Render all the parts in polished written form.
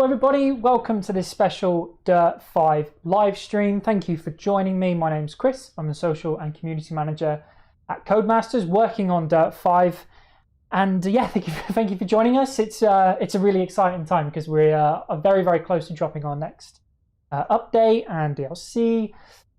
everybody, welcome to this special Dirt 5 live stream. Thank you for joining me. My name's Chris. I'm the Social and Community Manager at Codemasters, working on Dirt 5. And yeah, thank you for joining us. It's a really exciting time because we are very, very close to dropping our next update and DLC,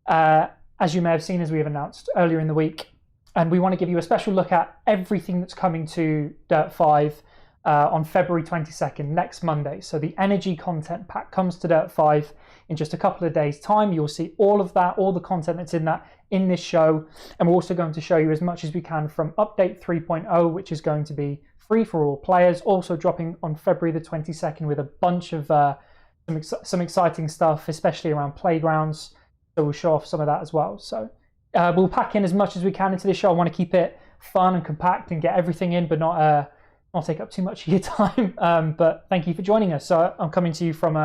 as you may have seen, as we have announced earlier in the week. And we want to give you a special look at everything that's coming to Dirt 5 on February 22nd, next Monday. So the energy content pack comes to Dirt 5 in just a couple of days' time. You'll see all of that, all the content that's in that in this show. And we're also going to show you as much as we can from Update 3.0, which is going to be free for all players, also dropping on February the 22nd with a bunch of some exciting stuff, especially around playgrounds. So we'll show off some of that as well. So we'll pack in as much as we can into this show. I want to keep it fun and compact and get everything in, but not take up too much of your time. But thank you for joining us. So I'm coming to you from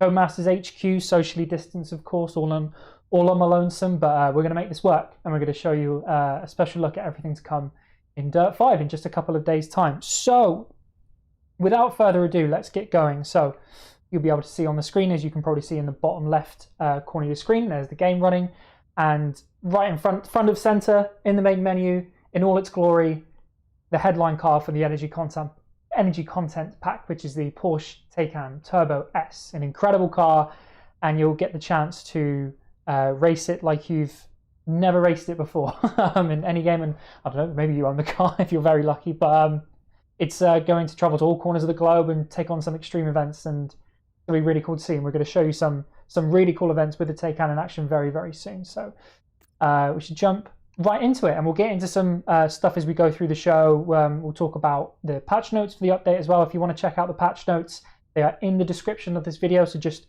Codemasters HQ, socially distanced, of course, all on my lonesome. But we're going to make this work, and we're going to show you a special look at everything to come in Dirt 5 in just a couple of days' time. So without further ado, let's get going. So you'll be able to see on the screen, as you can probably see in the bottom left corner of your screen, there's the game running, and right in front of center in the main menu, in all its glory, the headline car for the energy content pack, which is the Porsche Taycan Turbo S, an incredible car, and you'll get the chance to race it like you've never raced it before in any game. And I don't know, maybe you own the car if you're very lucky, but it's going to travel to all corners of the globe and take on some extreme events, and it'll be really cool to see. And we're going to show you some really cool events with the Taycan in action very, very soon. So we should jump right into it, and we'll get into some stuff as we go through the show. We'll talk about the patch notes for the update as well. If you want to check out the patch notes, they are in the description of this video, so just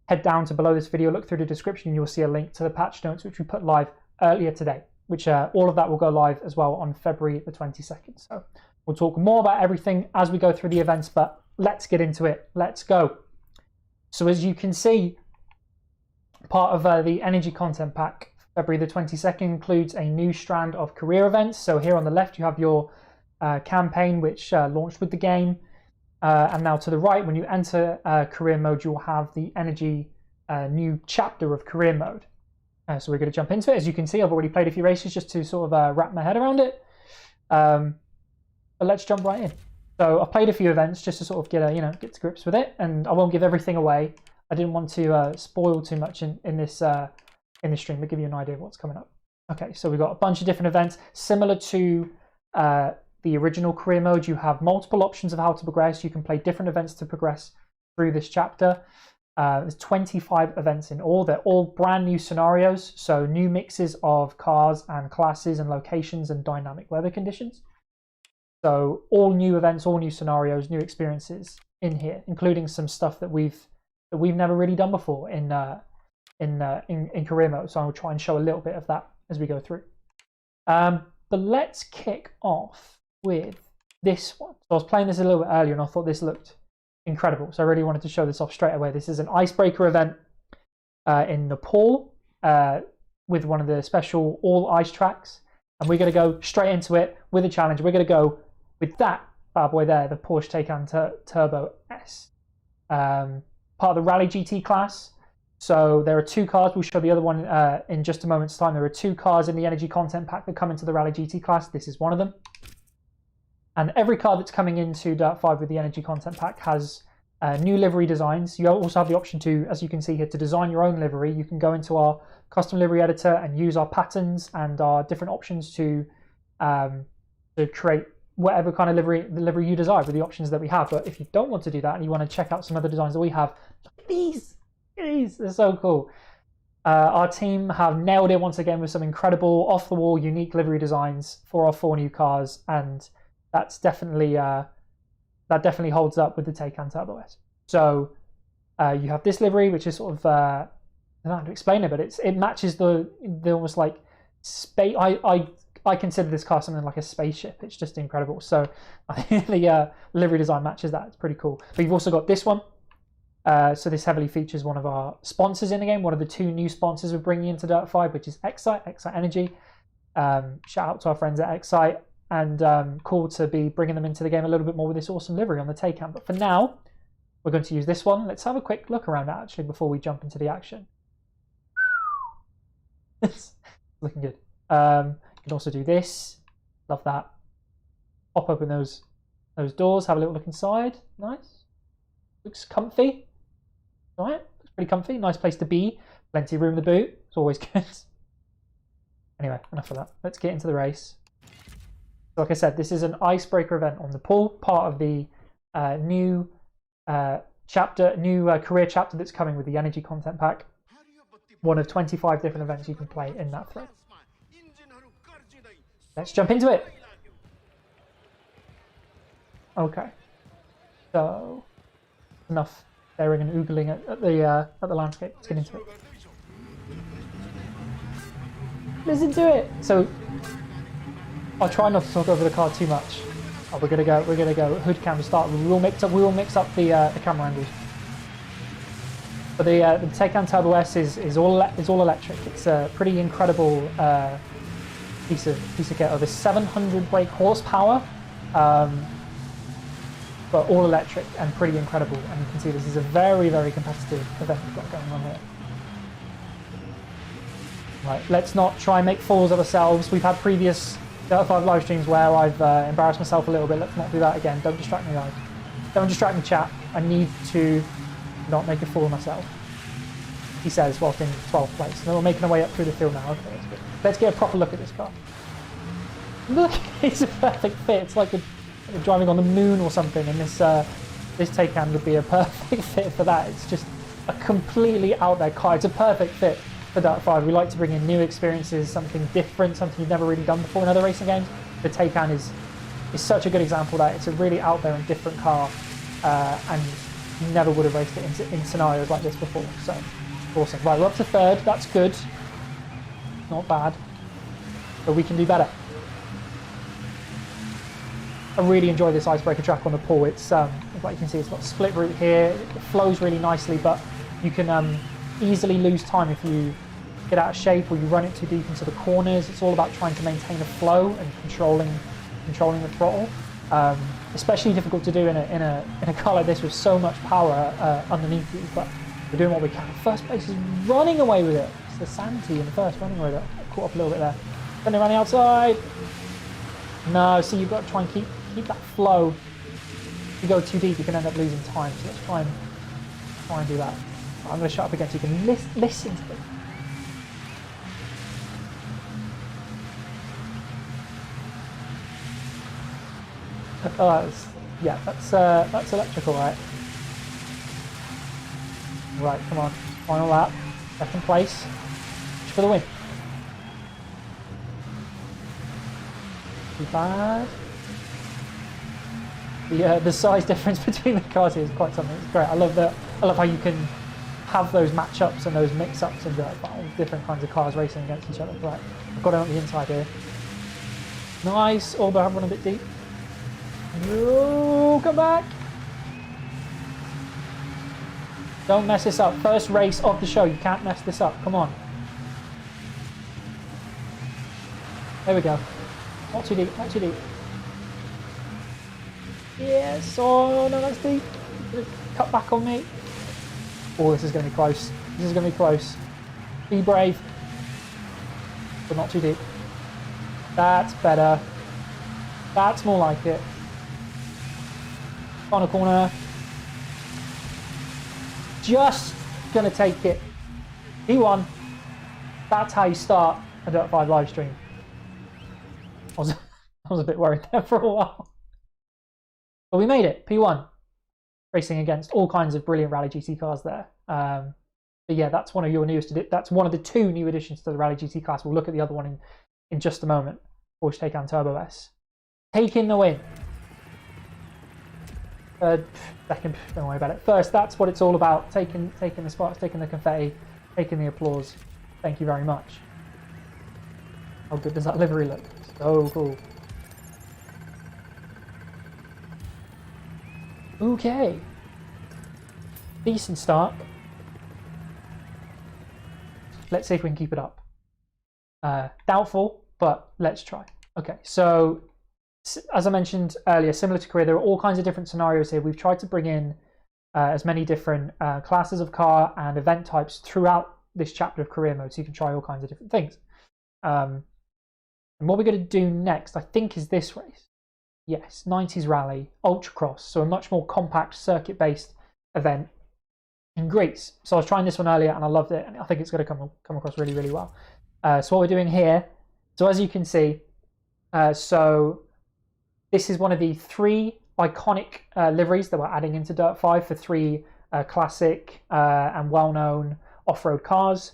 head down to below this video, look through the description, and you'll see a link to the patch notes which we put live earlier today, which all of that will go live as well on February the 22nd. So we'll talk more about everything as we go through the events, but let's get into it. Let's go. So as you can see, part of the energy content pack February the 22nd includes a new strand of career events. So here on the left, you have your campaign, which launched with the game. And now to the right, when you enter career mode, you'll have the energy new chapter of career mode. So we're going to jump into it. As you can see, I've already played a few races just to sort of wrap my head around it. But let's jump right in. So I've played a few events just to sort of get to grips with it, and I won't give everything away. I didn't want to spoil too much in this stream, but give you an idea of what's coming up. Okay, so we've got a bunch of different events. Similar to the original career mode, you have multiple options of how to progress. You can play different events to progress through this chapter. There's 25 events in all. They're all brand new scenarios, so new mixes of cars and classes and locations and dynamic weather conditions. So all new events, all new scenarios, new experiences in here, including some stuff that we've never really done before in career mode. So I'll try and show a little bit of that as we go through. But let's kick off with this one. So I was playing this a little bit earlier and I thought this looked incredible. So I really wanted to show this off straight away. This is an Icebreaker event in Nepal with one of the special all ice tracks. And we're going to go straight into it with a challenge. We're going to go with that bad boy there, the Porsche Taycan Turbo S. Part of the Rally GT class. So there are two cars. We'll show the other one in just a moment's time. There are two cars in the energy content pack that come into the Rally GT class. This is one of them. And every car that's coming into Dirt 5 with the energy content pack has new livery designs. You also have the option to, as you can see here, to design your own livery. You can go into our custom livery editor and use our patterns and our different options to create whatever kind of livery you desire with the options that we have. But if you don't want to do that and you want to check out some other designs that we have, look at these. They're so cool. Our team have nailed it once again with some incredible off-the-wall, unique livery designs for our 4 new cars, and that's definitely holds up with the Taycan Turbo S. So you have this livery, which is sort of I don't know how to explain it, but it matches the almost like space. I consider this car something like a spaceship. It's just incredible. So I think the livery design matches that. It's pretty cool. But you've also got this one. So this heavily features one of our sponsors in the game, one of the 2 new sponsors we're bringing into Dirt 5, which is Excite Energy. Shout out to our friends at Excite, and cool to be bringing them into the game a little bit more with this awesome livery on the Taycan. But for now, we're going to use this one. Let's have a quick look around that actually before we jump into the action. It's looking good. You can also do this. Love that. Pop open those doors, have a little look inside. Nice. Looks comfy. All right, looks pretty comfy. Nice place to be. Plenty of room in the boot. It's always good. Anyway, enough of that. Let's get into the race. So like I said, this is an icebreaker event on the pool, part of the new career chapter that's coming with the energy content pack. One of 25 different events you can play in that thread. Let's jump into it. Okay, so enough staring and oogling at the landscape. Let's get into it. Listen to it. So I'll try not to talk over the car too much. Oh, we're gonna go hood cam to start. We will mix up the camera angles. But the Taycan Turbo S is all electric. It's a pretty incredible piece of kit. Over 700 brake horsepower, but all electric and pretty incredible. And you can see this is a very, very competitive event we've got going on here. Right, let's not try and make fools of ourselves. We've had previous Dirt 5 live streams where I've embarrassed myself a little bit. Let's not do that again. Don't distract me, guys. Don't distract me, chat. I need to not make a fool of myself. He says whilst in 12th place. And we're making our way up through the field now. Okay, that's good. Let's get a proper look at this car. Look, it's a perfect fit. It's like driving on the moon or something, and this Taycan would be a perfect fit for that. It's just a completely out there car. It's a perfect fit for Dirt 5. We like to bring in new experiences, something different, something you've never really done before in other racing games. The Taycan is such a good example of that. It's a really out there and different car, and you never would have raced it in scenarios like this before. So awesome. Right, we're up to third. That's good. Not bad, but we can do better. I really enjoy this icebreaker track on the pool. It's like you can see, it's got a split route here. It flows really nicely, but you can easily lose time if you get out of shape or you run it too deep into the corners. It's all about trying to maintain a flow and controlling the throttle. Especially difficult to do in a car like this with so much power underneath you. But we're doing what we can. First place is running away with it. It's the Santee in the first, running away with it. Caught up a little bit there. Then they're running outside. No, see, you've got to try and keep that flow. If you go too deep, you can end up losing time. So let's try and do that. I'm going to shut up again so you can listen to it. Oh, that's electrical, right? Right, come on, final lap, second place, for the win. Too bad. The size difference between the cars here is quite something. It's great. I love how you can have those matchups and those mix-ups and different kinds of cars racing against each other. Right, I've got it on the inside here. Nice. Although I've run a bit deep. No, come back. Don't mess this up. First race of the show. You can't mess this up. Come on. There we go. Not too deep. Not too deep. Yes. Oh, no, that's deep. Cut back on me. Oh, this is going to be close. This is going to be close. Be brave. But not too deep. That's better. That's more like it. Final corner. Just going to take it. P1. That's how you start a Dirt 5 live stream. I was a bit worried there for a while. But we made it. P1. Racing against all kinds of brilliant Rally GT cars there. But yeah, that's one of your newest. That's one of the two new additions to the Rally GT class. We'll look at the other one in just a moment. Porsche Taycan Turbo S. Taking the win. Second, don't worry about it. First, that's what it's all about. Taking the sparks, taking the confetti, taking the applause. Thank you very much. How good does that livery look? So cool. Okay. Decent start. Let's see if we can keep it up. Doubtful, but let's try. Okay, so as I mentioned earlier, similar to career, there are all kinds of different scenarios here. We've tried to bring in as many different classes of car and event types throughout this chapter of career mode, so you can try all kinds of different things. And what we're going to do next, I think, is this race. Yes, 90s Rally, Ultra Cross, so a much more compact circuit-based event in Greece. So I was trying this one earlier and I loved it, and I think it's going to come across really, really well. So what we're doing here, so as you can see, so this is one of the 3 iconic liveries that we're adding into Dirt 5 for 3 classic and well-known off-road cars.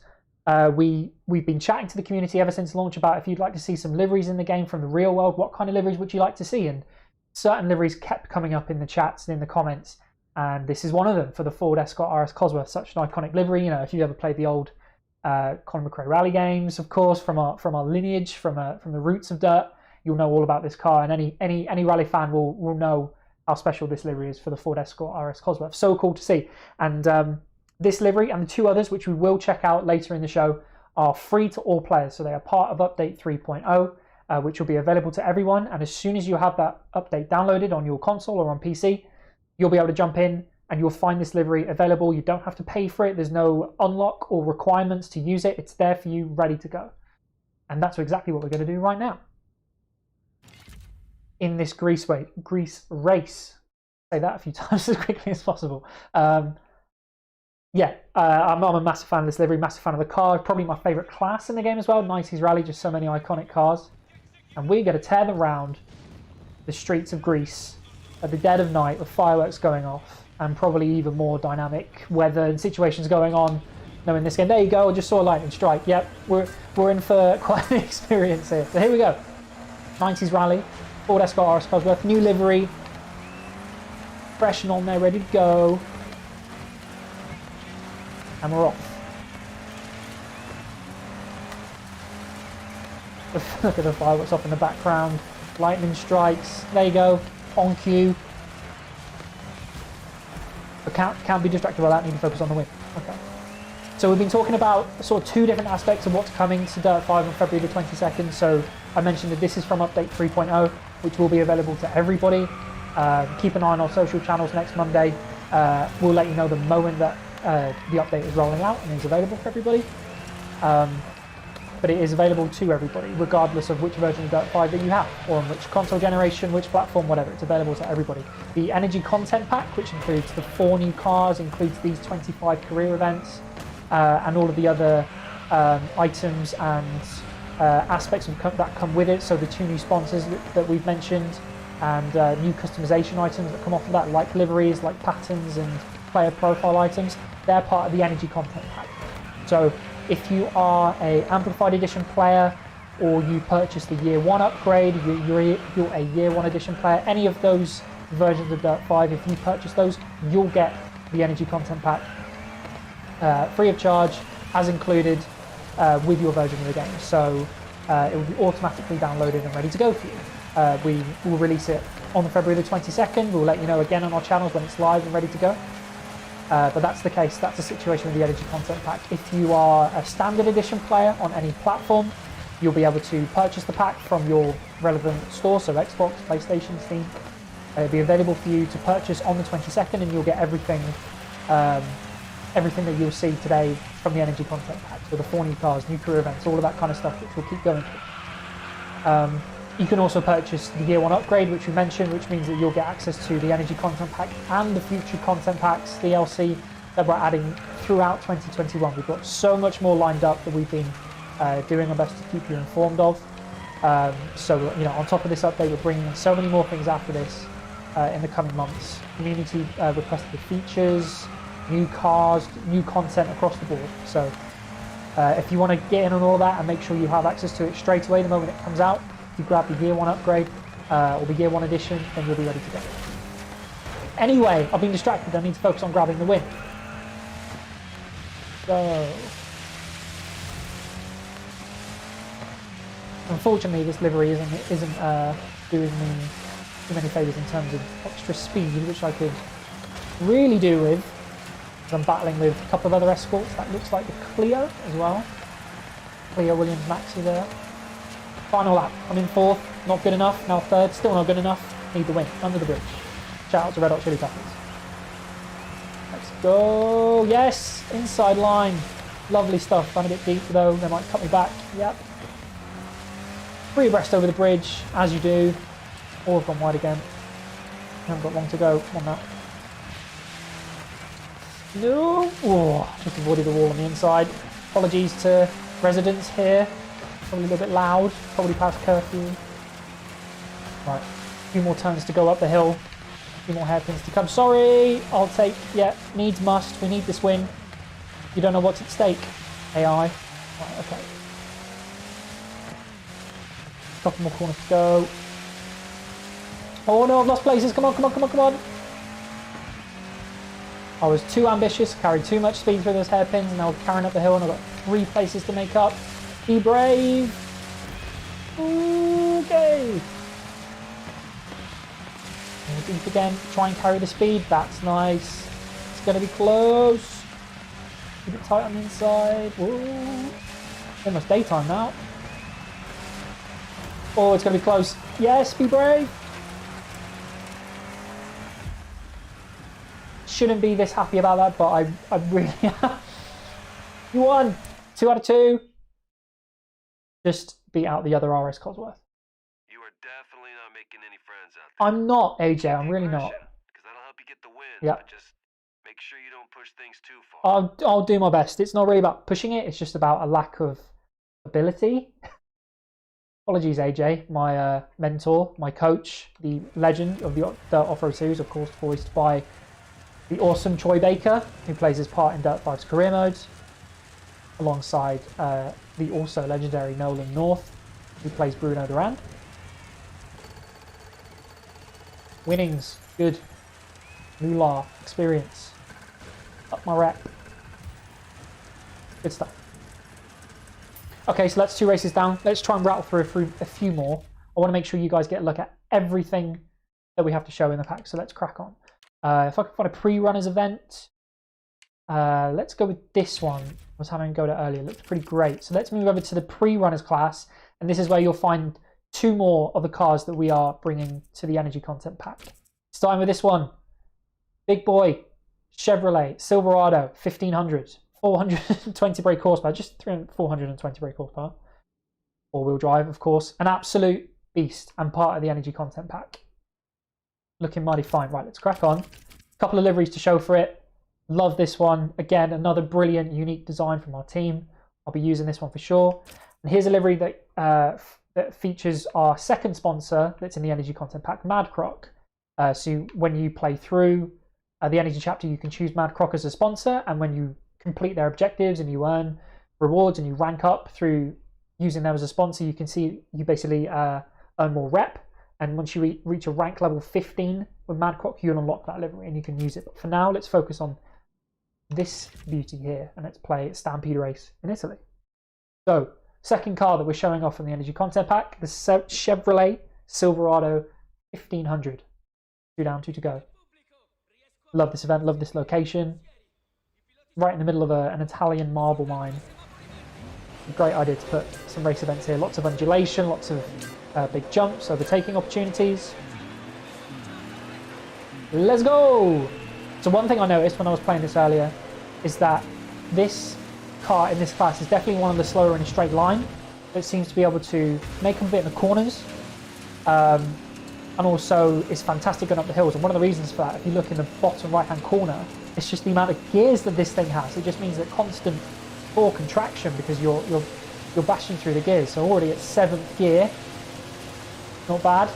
We've been chatting to the community ever since launch about if you'd like to see some liveries in the game from the real world, what kind of liveries would you like to see? And certain liveries kept coming up in the chats and in the comments, and this is one of them for the Ford Escort RS Cosworth, such an iconic livery. You know, if you ever played the old Colin McRae rally games, of course, from our lineage, from the roots of Dirt, you'll know all about this car, and any rally fan will know how special this livery is for the Ford Escort RS Cosworth. So cool to see. And this livery and the 2 others, which we will check out later in the show, are free to all players. So they are part of Update 3.0, which will be available to everyone. And as soon as you have that update downloaded on your console or on PC, you'll be able to jump in and you'll find this livery available. You don't have to pay for it. There's no unlock or requirements to use it. It's there for you, ready to go. And that's exactly what we're going to do right now. In this Greece race. Say that a few times as quickly as possible. I'm a massive fan of this livery, massive fan of the car. Probably my favourite class in the game as well. 90s Rally, just so many iconic cars. And we're going to tear them around the streets of Greece at the dead of night with fireworks going off and probably even more dynamic weather and situations going on. No, in this game, there you go, I just saw a lightning strike. Yep, we're in for quite an experience here. So here we go. 90s Rally, Ford Escort RS Cosworth, new livery, fresh and on there, ready to go. And we're off. Look at the fireworks off in the background. Lightning strikes. There you go. On cue. But can't be distracted by that. Need to focus on the win. Okay. So we've been talking about sort of 2 different aspects of what's coming to Dirt 5 on February the 22nd. So I mentioned that this is from Update 3.0, which will be available to everybody. Keep an eye on our social channels next Monday. We'll let you know the moment that the update is rolling out and is available for everybody. But it is available to everybody, regardless of which version of Dirt 5 that you have, or on which console generation, which platform, whatever. It's available to everybody. The Energy Content Pack, which includes the 4 new cars, includes these 25 career events, and all of the other items and aspects that come with it. So the 2 new sponsors that we've mentioned, and new customization items that come off of that, like liveries, like patterns, and player profile items. They're part of the Energy Content Pack. So if you are a Amplified Edition player, or you purchase the Year 1 upgrade, you're a Year 1 Edition player, any of those versions of Dirt 5, if you purchase those, you'll get the Energy Content Pack free of charge, as included with your version of the game. So it will be automatically downloaded and ready to go for you. We will release it on February the 22nd. We'll let you know again on our channels when it's live and ready to go. But that's the case, that's the situation with the Energy Content Pack. If you are a Standard Edition player on any platform, you'll be able to purchase the pack from your relevant store, so Xbox, PlayStation, Steam. It'll be available for you to purchase on the 22nd, and you'll get everything that you'll see today from the Energy Content Pack. So the 4 new cars, new career events, all of that kind of stuff, which we'll keep going through. You can also purchase the Year 1 upgrade, which we mentioned, which means that you'll get access to the Energy Content Pack and the future content packs, DLC, that we're adding throughout 2021. We've got so much more lined up that we've been doing our best to keep you informed of. So, you know, on top of this update, we're bringing so many more things after this in the coming months. Community requested features, new cars, new content across the board. So if you want to get in on all that and make sure you have access to it straight away the moment it comes out, if you grab the Year 1 upgrade or the Year 1 edition, then you'll be ready to go. Anyway, I've been distracted. I need to focus on grabbing the win. So, unfortunately, this livery isn't doing me too many favours in terms of extra speed, which I could really do with. I'm battling with a couple of other escorts. That looks like the Clio as well. Clio Williams Maxi there. Final lap. I'm in 4th. Not good enough. Now 3rd. Still not good enough. Need the win. Under the bridge. Shout out to Red Hot Chili Peppers. Let's go. Yes, inside line. Lovely stuff. I'm a bit deep though. They might cut me back. Yep. 3 abreast over the bridge, as you do. Or I've gone wide again. Haven't got long to go. Come on now. No. Oh, just avoided the wall on the inside. Apologies to residents here. Probably a little bit loud. Probably past curfew. Right. A few more turns to go up the hill. A few more hairpins to come. Sorry. I'll take. Yeah. Needs must. We need this win. You don't know what's at stake. AI. Right, okay. Couple more corners to go. Oh no, I've lost places. Come on, come on, come on, come on. I was too ambitious, carried too much speed through those hairpins, and now we're carrying up the hill, and I've got 3 places to make up. Be brave. Okay. And deep again. Try and carry the speed. That's nice. It's going to be close. Keep it tight on the inside. Whoa. Almost daytime now. Oh, it's going to be close. Yes, be brave. Shouldn't be this happy about that, but I really am. You won. 2 out of 2. Just beat out the other RS Cosworth. You are definitely not making any friends out there. I'm not, AJ. I'm really not. Because that'll help you get the win. Yeah. But just make sure you don't push things too far. I'll do my best. It's not really about pushing it. It's just about a lack of ability. Apologies, AJ, my mentor, my coach, the legend of the off-road series, of course, voiced by the awesome Troy Baker, who plays his part in Dirt 5's career mode, alongside the also legendary Nolan North, who plays Bruno Durand. Winnings, good. Moolah, experience. Up my rep. Good stuff. Okay, so that's 2 races down. Let's try and rattle through a few more. I want to make sure you guys get a look at everything that we have to show in the pack, so let's crack on. If I can find a pre-runners event, let's go with this one. I was having a go at it earlier. It looks pretty great. So let's move over to the pre-runners class, and this is where you'll find 2 more of the cars that we are bringing to the energy content pack. Starting with this one. Big boy, Chevrolet Silverado 1500. 420 brake horsepower, just 420 brake horsepower. 4-wheel drive, of course. An absolute beast and part of the energy content pack. Looking mighty fine. Right, let's crack on. A couple of liveries to show for it. Love this one. Again, another brilliant, unique design from our team. I'll be using this one for sure. And here's a livery that that features our second sponsor that's in the energy content pack, Madcroc. So when you play through the energy chapter, you can choose Madcroc as a sponsor, and when you complete their objectives and you earn rewards and you rank up through using them as a sponsor, you can see you basically earn more rep, and once you reach a rank level 15 with Madcroc, you'll unlock that livery and you can use it. But for now, let's focus on this beauty here, and let's play Stampede Race in Italy. So second car that we're showing off in the energy content pack, the Chevrolet Silverado 1500. 2 down, 2 to go. Love this event, love this location. Right in the middle of an Italian marble mine. A great idea to put some race events here. Lots of undulation, lots of big jumps, overtaking opportunities. Let's go! So one thing I noticed when I was playing this earlier is that this car in this class is definitely one of the slower in a straight line. It seems to be able to make a bit in the corners. And also is fantastic going up the hills. And one of the reasons for that, if you look in the bottom right-hand corner, it's just the amount of gears that this thing has. It just means that constant torque and traction because you're bashing through the gears. So already at 7th gear, not bad.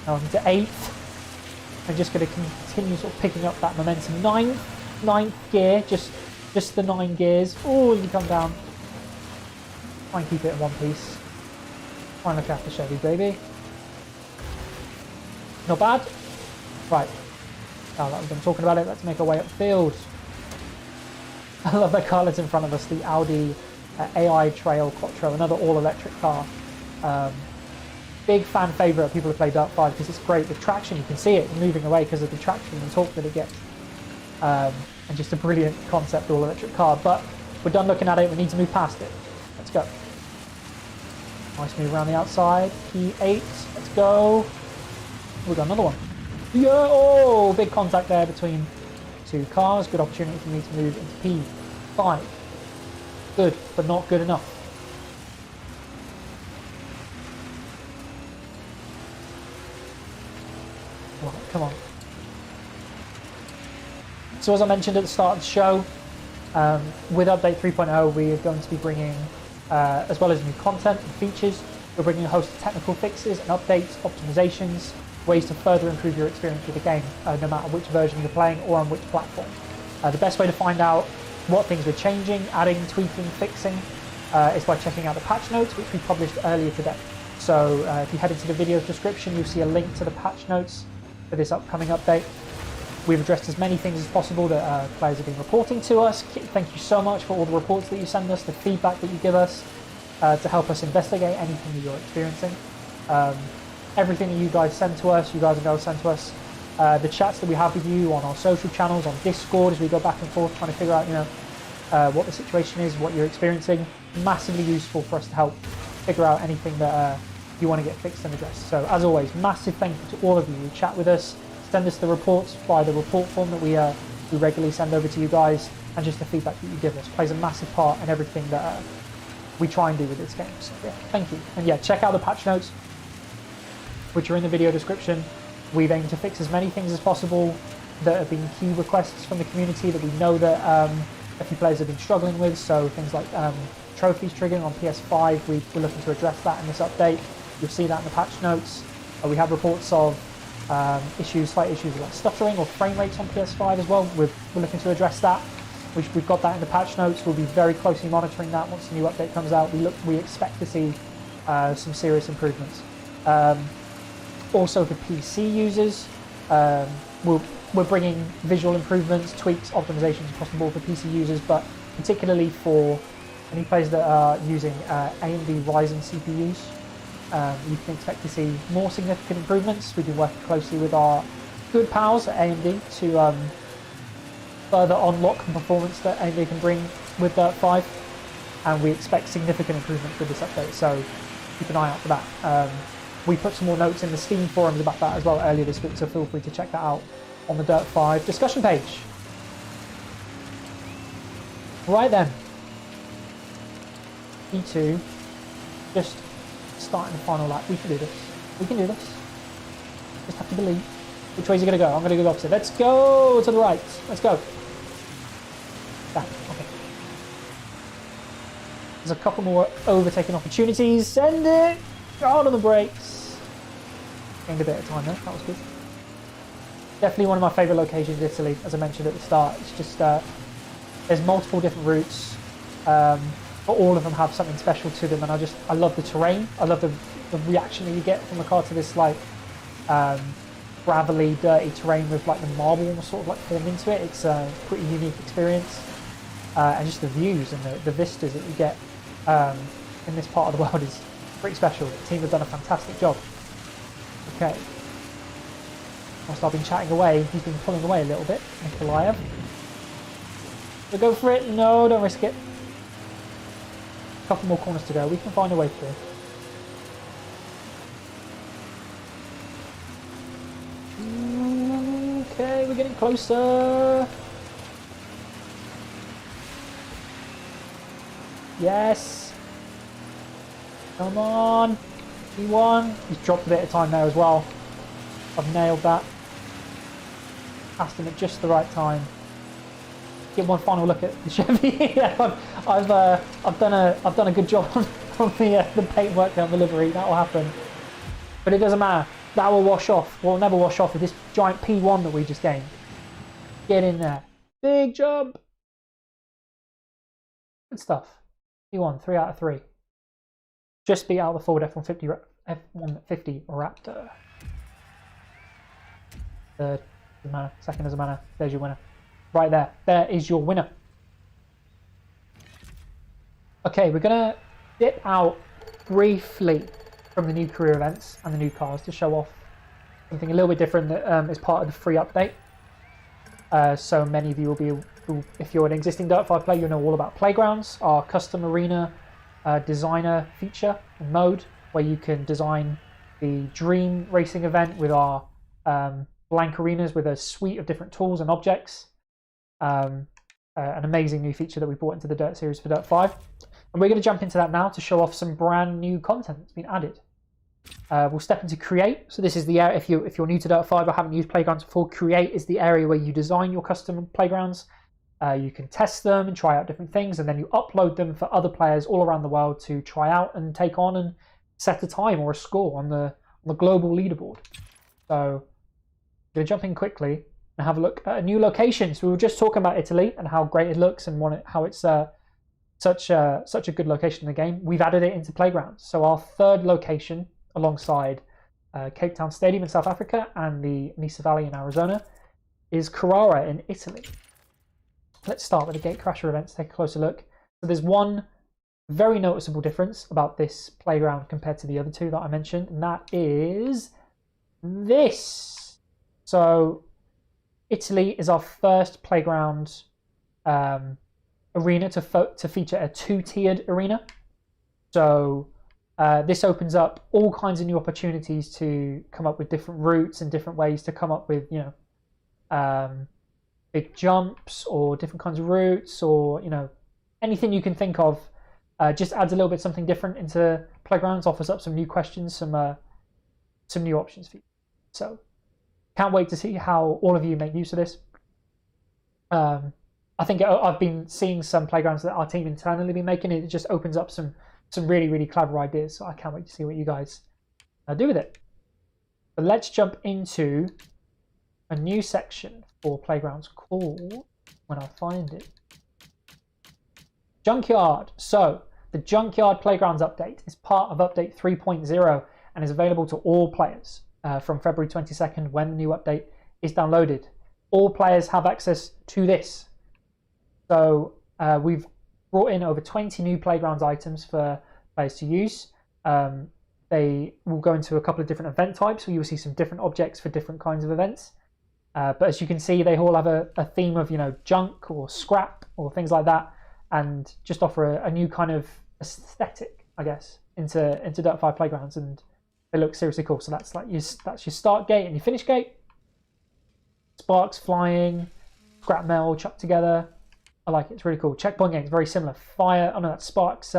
Now into 8th. I'm just going to continue sort of picking up that momentum. 9th gear, just the 9 gears. Oh, you come down. Try and keep it in one piece. Try and look after Chevy, baby. Not bad. Right. Now that we've been talking about it, let's make our way upfield. I love that car that's in front of us, the Audi AI Trail Quattro, another all-electric car. Big fan favourite of people who play Dirt 5 because it's great with traction. You can see it moving away because of the traction and torque that it gets. And just a brilliant concept all-electric car. But we're done looking at it, we need to move past it. Let's go. Nice move around the outside. P8, let's go. We've got another one. Yeah, oh, big contact there between 2 cars. Good opportunity for me to move into P5. Good, but not good enough. Right, come on. So as I mentioned at the start of the show, with update 3.0 we are going to be bringing, as well as new content and features, we're bringing a host of technical fixes and updates, optimizations, ways to further improve your experience with the game, no matter which version you're playing or on which platform. The best way to find out what things we're changing, adding, tweaking, fixing, is by checking out the patch notes, which we published earlier today. So if you head into the video description, you'll see a link to the patch notes for this upcoming update. We've addressed as many things as possible that players have been reporting to us. Thank you so much for all the reports that you send us, the feedback that you give us, to help us investigate anything that you're experiencing. Everything that you guys send to us, you guys and girls send to us, the chats that we have with you on our social channels, on Discord, as we go back and forth trying to figure out, what the situation is, what you're experiencing. Massively useful for us to help figure out anything that you want to get fixed and addressed. So as always, massive thank you to all of you who chat with us, send us the reports via the report form that we regularly send over to you guys, and just the feedback that you give us plays a massive part in everything that we try and do with this game. So yeah, thank you. And yeah, check out the patch notes, which are in the video description. We've aimed to fix as many things as possible that have been key requests from the community that we know that a few players have been struggling with. So things like trophies triggering on PS5, we're looking to address that in this update. You'll see that in the patch notes. We have reports of slight issues like stuttering or frame rates on PS5 as well. We're looking to address that. We've got that in the patch notes. We'll be very closely monitoring that once the new update comes out. We expect to see some serious improvements. Also for PC users, we're bringing visual improvements, tweaks, optimizations across the board for PC users, but particularly for any players that are using AMD Ryzen CPUs. You can expect to see more significant improvements. We've been working closely with our good pals at AMD to further unlock the performance that AMD can bring with Dirt 5, and we expect significant improvements with this update, so keep an eye out for that. We put some more notes in the Steam forums about that as well earlier this week, so feel free to check that out on the Dirt 5 discussion page. Right then, E2, just starting the final lap. We can do this. We can do this. Just have to believe. Which way is it going to go? I'm going to go the opposite. Let's go to the right. Let's go. That. Okay. There's a couple more overtaking opportunities. Send it. Hard on the brakes. Gained a bit of time there. That was good. Definitely one of my favourite locations, Italy, as I mentioned at the start. It's just there's multiple different routes, but all of them have something special to them, and I love the terrain. I love the reaction that you get from the car to this like gravelly, dirty terrain with like the marble almost sort of like formed into it. It's a pretty unique experience, and just the views and the vistas that you get in this part of the world is pretty special. The team have done a fantastic job. Okay. Whilst I've been chatting away, he's been pulling away a little bit, Nikolaev. So go for it. No, don't risk it. A couple more corners to go. We can find a way through. Okay, we're getting closer. Yes. Come on. E1. He's dropped a bit of time there as well. I've nailed that. Passed him at just the right time. Get one final look at the Chevy. Yeah, I've done a good job on the paintwork on the livery. That will happen, but it doesn't matter. That will wash off. Will never wash off with this giant P1 that we just gained. Get in there. Big jump. Good stuff. P1, 3 out of 3. Just beat out the Ford F-150 Raptor. Third as a manner, second as a manner. There's your winner. Right there. There is your winner. Okay, we're going to dip out briefly from the new career events and the new cars to show off something a little bit different that is part of the free update. So many of you will be, if you're an existing Dirt 5 player, you'll know all about Playgrounds, our custom arena designer feature and mode, where you can design the dream racing event with our blank arenas with a suite of different tools and objects. An amazing new feature that we brought into the Dirt series for Dirt 5. And we're going to jump into that now to show off some brand new content that's been added. We'll step into Create. So this is the area, if you're new to Dirt 5 or haven't used playgrounds before, Create is the area where you design your custom playgrounds. You can test them and try out different things, and then you upload them for other players all around the world to try out and take on and set a time or a score on the global leaderboard. So I'm going to jump in quickly and have a look at a new location. So we were just talking about Italy and how great it looks and how it's such a good location in the game. We've added it into playgrounds. So our third location, alongside Cape Town Stadium in South Africa and the Nisa Valley in Arizona, is Carrara in Italy. Let's start with the gate crasher events, take a closer look. So there's one very noticeable difference about this playground compared to the other two that I mentioned, and that is this. So Italy is our first playground arena to feature a two-tiered arena. So this opens up all kinds of new opportunities to come up with different routes and different ways to come up with, big jumps or different kinds of routes, or anything you can think of. Just adds a little bit something different into playgrounds, offers up some new questions, some new options for you. So can't wait to see how all of you make use of this. I think I've been seeing some playgrounds that our team internally been making. It just opens up some really, really clever ideas. So I can't wait to see what you guys do with it. But let's jump into a new section for playgrounds called, when I find it, Junkyard. So the Junkyard Playgrounds update is part of update 3.0 and is available to all players from February 22nd when the new update is downloaded. All players have access to this. So we've brought in over 20 new playgrounds items for players to use. They will go into a couple of different event types, so you will see some different objects for different kinds of events. But as you can see, they all have a theme of junk or scrap or things like that, and just offer a new kind of aesthetic, I guess, into Dirt 5 playgrounds, and they look seriously cool. So that's your start gate and your finish gate. Sparks flying, scrap metal chucked together. I like it. It's really cool. Checkpoint gate is very similar. Fire. Oh no, that's sparks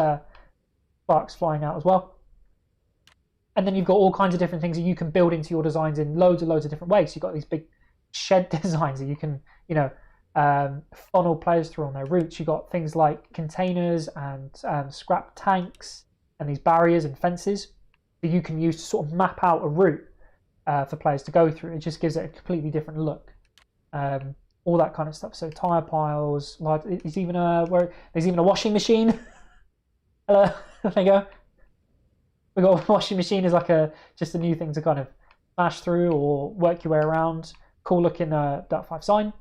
flying out as well. And then you've got all kinds of different things that you can build into your designs in loads of different ways. So you've got these big shed designs that you can funnel players through on their routes. You've got things like containers and scrap tanks and these barriers and fences that you can use to sort of map out a route for players to go through. It just gives it a completely different look. All that kind of stuff. So tire piles. There's even a washing machine. There you go. We got a washing machine as just a new thing to kind of smash through or work your way around. Cool looking Dirt 5 sign.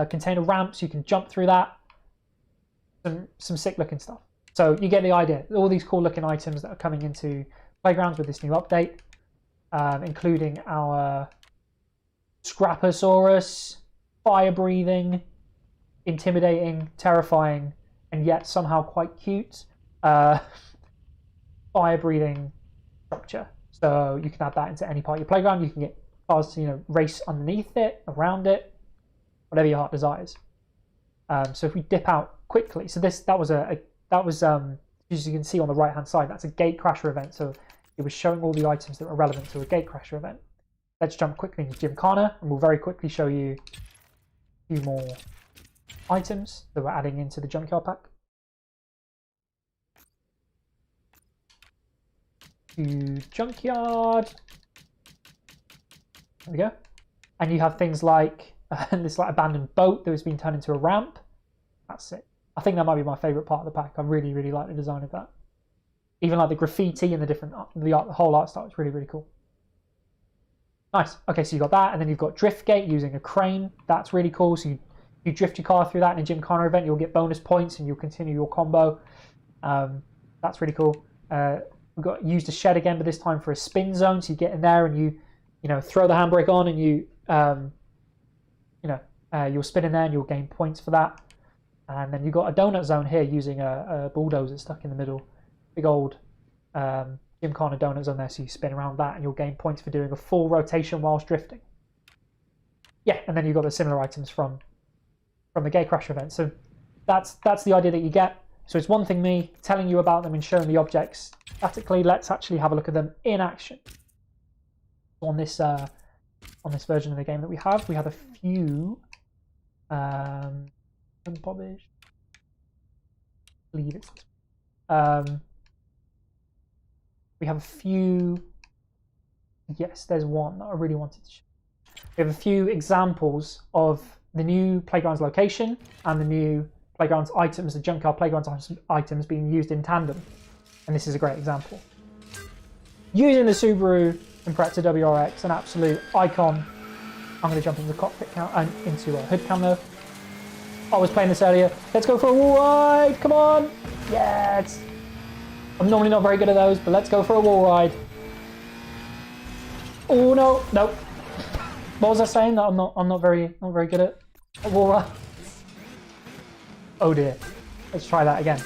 Container ramps, you can jump through that. Some sick looking stuff. So you get the idea. All these cool looking items that are coming into playgrounds with this new update, including our Scraposaurus, fire breathing, intimidating, terrifying, and yet somehow quite cute fire breathing structure. So you can add that into any part of your playground. You can get cars to race underneath it, around it, whatever your heart desires. So if we dip out quickly, so that was as you can see on the right hand side, that's a gate crasher event. So it was showing all the items that were relevant to a gate crasher event. Let's jump quickly into Gymkhana, and we'll very quickly show you a few more items that we're adding into the Junkyard pack. To Junkyard. There we go. And you have things like this abandoned boat that has been turned into a ramp. That's it. I think that might be my favourite part of the pack. I really, really like the design of that. Even like the graffiti and the whole art style is really, really cool. Nice. Okay, so you've got that, and then you've got drift gate using a crane. That's really cool. So you drift your car through that in a Gymkhana event, you'll get bonus points and you'll continue your combo. That's really cool. We've got used a shed again, but this time for a spin zone. So you get in there and you throw the handbrake on, and you'll spin in there and you'll gain points for that. And then you've got a donut zone here using a bulldozer stuck in the middle. Big old Gymkhana donut zone there, so you spin around that and you'll gain points for doing a full rotation whilst drifting. yeah, and then you've got the similar items from the Gatecrasher event. So that's the idea that you get. So it's one thing me telling you about them and showing the objects statically. Let's actually have a look at them in action. On this version of the game that we have a few unpublished. I believe it's we have a few. Yes, there's one that I really wanted to show. We have a few examples of the new Playgrounds location and the new Playgrounds items, the Junkyard Playgrounds items being used in tandem. And this is a great example. Using the Subaru Impreza WRX, an absolute icon. I'm going to jump into the cockpit cam and into a hood cam though. I was playing this earlier. Let's go for a wall ride. Come on. Yeah, I'm normally not very good at those, but let's go for a wall ride. Oh no, nope. What was I saying? That I'm not very good at a wall ride. Oh dear. Let's try that again.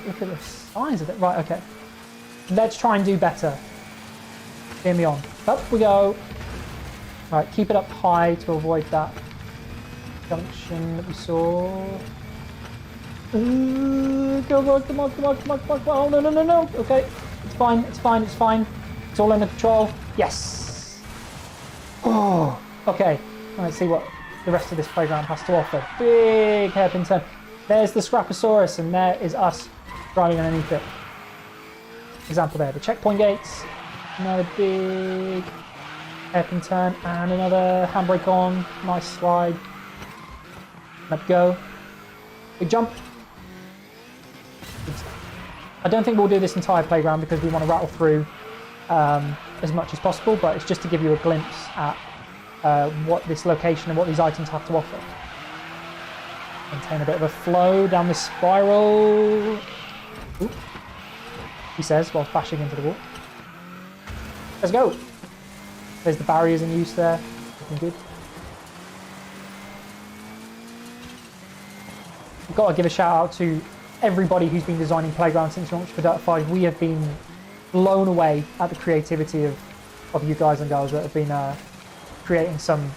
Look at the size of it. Right, okay. Let's try and do better. Hear me on. Up we go. Right, keep it up high to avoid that junction that we saw. Come on. Oh, no. Okay, it's fine. It's all under control. Yes. Oh, okay. Let's see what the rest of this playground has to offer. Big hairpin turn. There's the Scraposaurus, and there is us driving underneath it. Example there, the checkpoint gates. Another big hairpin turn and another handbrake on. Nice slide. Let go. Big jump. I don't think we'll do this entire playground because we want to rattle through as much as possible, but it's just to give you a glimpse at what this location and what these items have to offer. Maintain a bit of a flow down this spiral. Ooh. He says while bashing into the wall. Let's go. There's the barriers in use there. Looking good. I've got to give a shout out to everybody who's been designing playgrounds since launch for Dirt 5. We have been blown away at the creativity of you guys and girls that have been creating some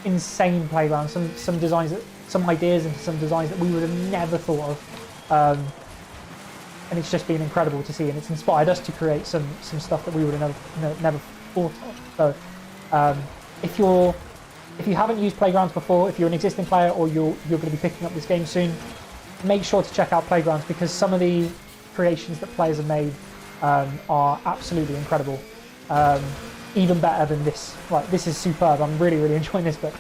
insane playgrounds, some designs, some ideas and some designs that we would have never thought of. And it's just been incredible to see, and it's inspired us to create some stuff that we would have never thought of. So if you haven't used Playgrounds before, if you're an existing player or you're going to be picking up this game soon, make sure to check out Playgrounds, because some of the creations that players have made are absolutely incredible. Even better than this. Like, this is superb. I'm really enjoying this, but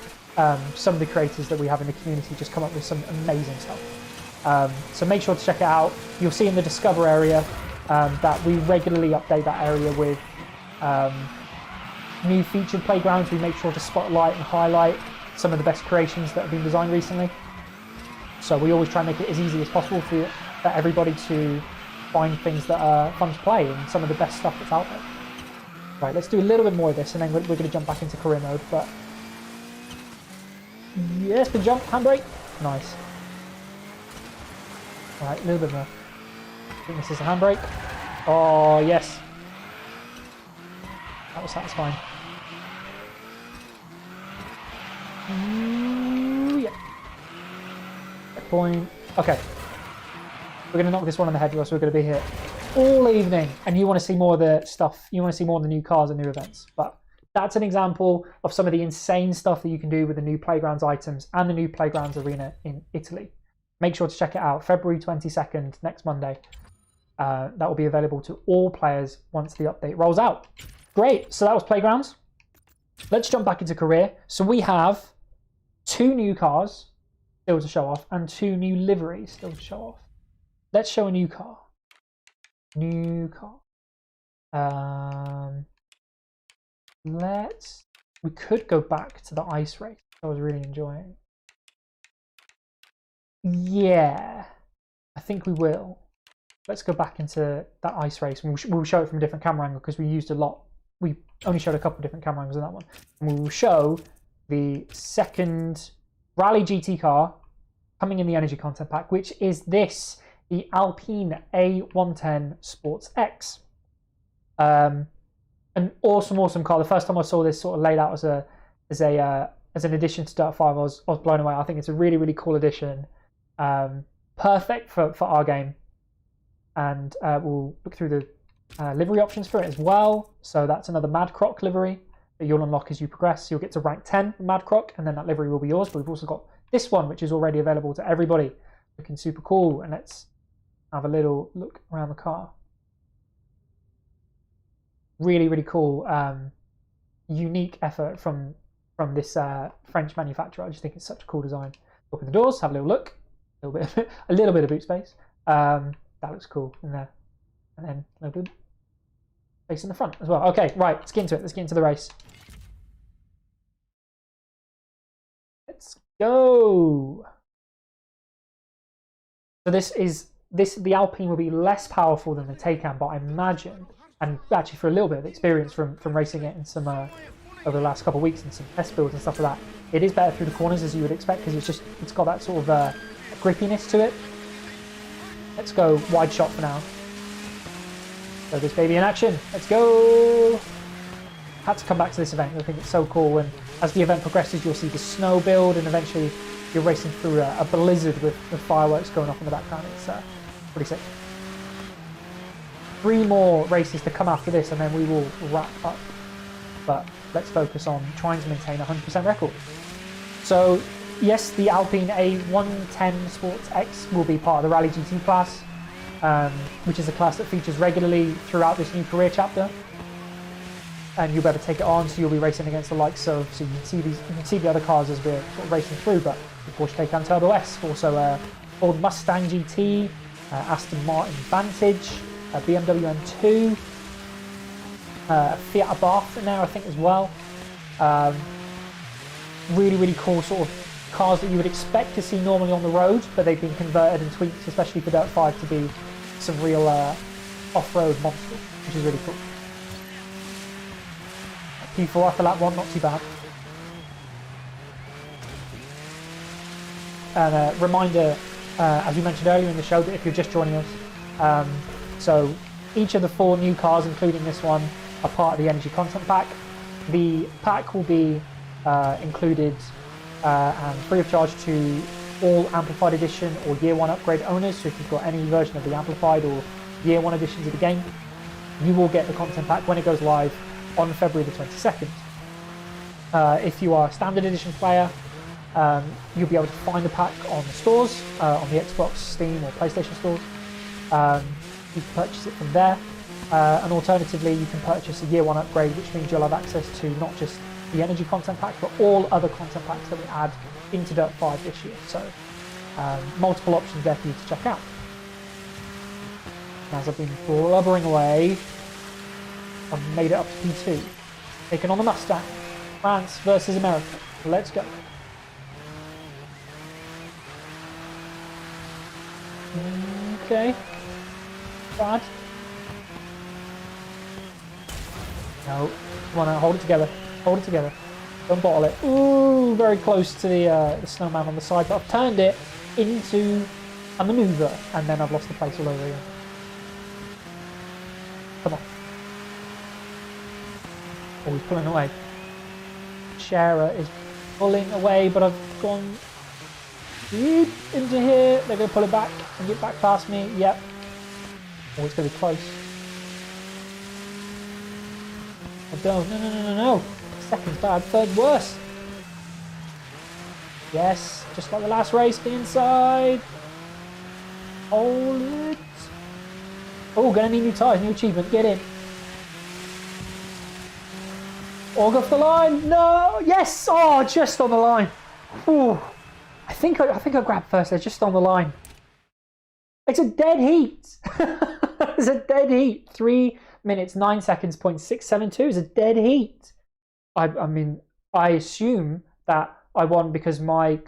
some of the creators that we have in the community just come up with some amazing stuff. So make sure to check it out. You'll see in the Discover area that we regularly update that area with new featured playgrounds. We make sure to spotlight and highlight some of the best creations that have been designed recently. So we always try and make it as easy as possible for everybody to find things that are fun to play and some of the best stuff that's out there. Right, let's do a little bit more of this and then we're going to jump back into career mode. But yes, the jump, handbrake, nice. Alright, a little bit more. I think this is a handbrake. Oh, yes. That was satisfying. Ooh, yeah. Checkpoint. Okay. We're going to knock this one on the head, or else we're going to be here all evening. And you want to see more of the stuff. You want to see more of the new cars and new events. But that's an example of some of the insane stuff that you can do with the new Playgrounds items and the new Playgrounds arena in Italy. Make sure to check it out. February 22nd, next Monday. That will be available to all players once the update rolls out. Great. So that was Playgrounds. Let's jump back into career. So we have 2 new cars still to show off and 2 new liveries still to show off. Let's show a new car. New car. We could go back to the ice race. I was really enjoying. Yeah, I think we will. Let's go back into that ice race. We'll show it from a different camera angle because we used a lot. We only showed a couple of different camera angles in that one. And we will show the second Rally GT car coming in the energy content pack, which is this, the Alpine A110 Sports X. an awesome car. The first time I saw this sort of laid out as an addition to Dirt 5, I was blown away. I think it's a really cool addition. Perfect for our game. And we'll look through the livery options for it as well. So that's another Mad Croc livery that you'll unlock as you progress. You'll get to rank 10 in Mad Croc, and then that livery will be yours. But we've also got this one, which is already available to everybody. Looking super cool. And let's have a little look around the car. Really cool, unique effort from this French manufacturer. I just think it's such a cool design. Open the doors, have a little look, a little bit of boot space. That looks cool in there, and then a little bit of space in the front as well. Okay, right, let's get into it. Let's get into the race. Let's go. So the Alpine will be less powerful than the Taycan, but I imagine. And actually, for a little bit of experience from racing it in some over the last couple of weeks and some test builds and stuff like that, it is better through the corners as you would expect because it's got that sort of grippiness to it. Let's go wide shot for now. Throw this baby in action. Let's go. Had to come back to this event. I think it's so cool. And as the event progresses, you'll see the snow build, and eventually you're racing through a blizzard with fireworks going off in the background. It's pretty sick. 3 more races to come after this, and then we will wrap up. But let's focus on trying to maintain a 100% record. So yes, the Alpine A110 Sports X will be part of the Rally GT class, which is a class that features regularly throughout this new career chapter. And you'll be able to take it on, so you'll be racing against the likes of, so you can see the other cars as we're sort of racing through, but the Porsche Taycan Turbo S, also Ford Mustang GT, Aston Martin Vantage, BMW M2, Fiat Abarth in there I think as well. Really cool sort of cars that you would expect to see normally on the road, but they've been converted and tweaked, especially for Dirt 5, to be some real off-road monsters, which is really cool. P4 after lap 1, not too bad. And a reminder, as we mentioned earlier in the show, that if you're just joining us, so each of the 4 new cars, including this one, are part of the Energy Content Pack. The pack will be included and free of charge to all Amplified Edition or Year 1 upgrade owners. So if you've got any version of the Amplified or Year 1 editions of the game, you will get the Content Pack when it goes live on February the 22nd. If you are a Standard Edition player, you'll be able to find the pack on the stores, on the Xbox, Steam or PlayStation stores. You can purchase it from there, and alternatively you can purchase a Year 1 upgrade, which means you'll have access to not just the Energy Content Pack, but all other content packs that we add into Dirt 5 this year. So multiple options there for you to check out. As I've been blubbering away, I've made it up to P2. Taking on the Mustang. France versus America. Let's go. Okay. Bad. No. Come on now, hold it together. Hold it together. Don't bottle it. Ooh, very close to the snowman on the side, but I've turned it into a manoeuvre, and then I've lost the place all over again. Come on. Oh, he's pulling away. Sierra is pulling away, but I've gone deep into here. They're going to pull it back and get back past me. Yep. Oh, it's going to be close. I don't. No. Second's bad. Third worse. Yes. Just like the last race. The inside. Hold it. Oh, going to need new tyres. New achievement. Get in. All off the line. No. Yes. Oh, just on the line. Ooh. I think I grabbed first there, just on the line. It's a dead heat. It's a dead heat. 3 minutes 9 seconds. 0.672 is a dead heat. I mean, I assume that I won because my